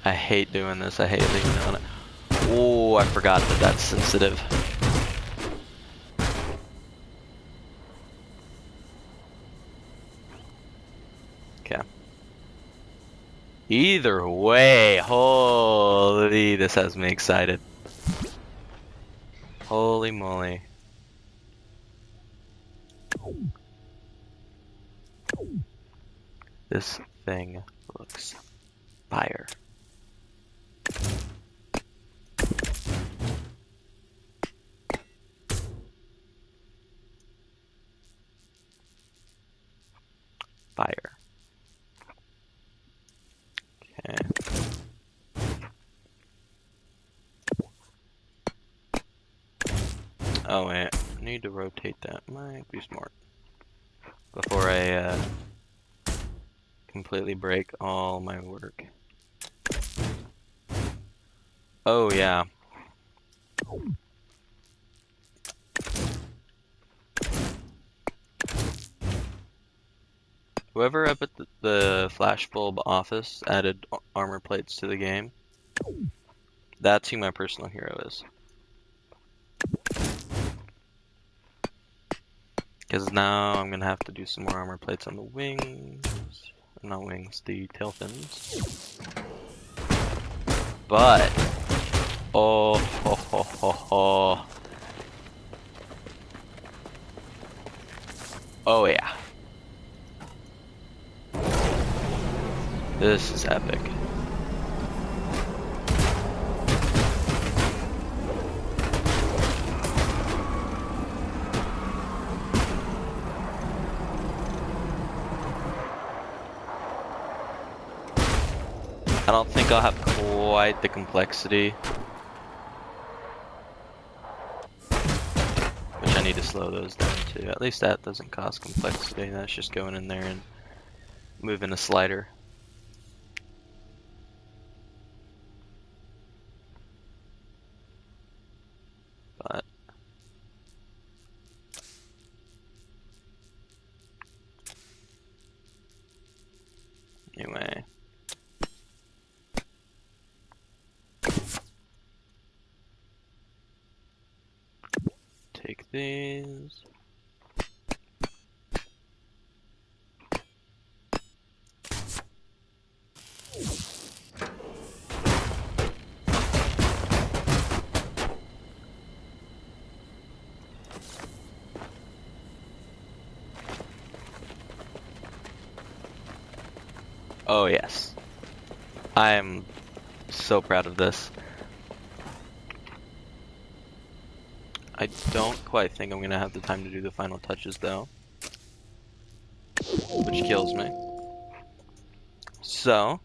I hate doing this. I hate leaving it on it. Oh, I forgot that that's sensitive. Okay. Either way, holy, this has me excited. Holy moly. This thing looks fire. Fire. Okay. Oh wait, I need to rotate that. Might be smart. Before I completely break all my work. Oh yeah. Whoever up at the flashbulb office added armor plates to the game, that's who my personal hero is. Because now I'm gonna have to do some more armor plates on the wings. Not wings, the tail fins. But oh ho ho ho ho. Oh yeah. This is epic. I don't think I'll have quite the complexity, which I need to slow those down too. At least that doesn't cause complexity. That's just going in there and moving a slider. But anyway. Take these. Oh yes. I am so proud of this. I don't quite think I'm gonna have the time to do the final touches though, which kills me. So,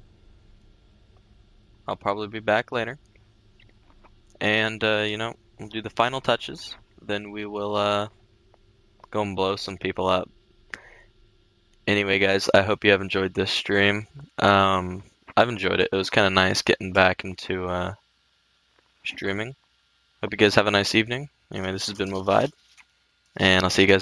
I'll probably be back later. And, you know, we'll do the final touches. Then we will, go and blow some people up. Anyway, guys, I hope you have enjoyed this stream. I've enjoyed it. It was kind of nice getting back into, streaming. Hope you guys have a nice evening. Anyway, this has been Wyvide, and I'll see you guys next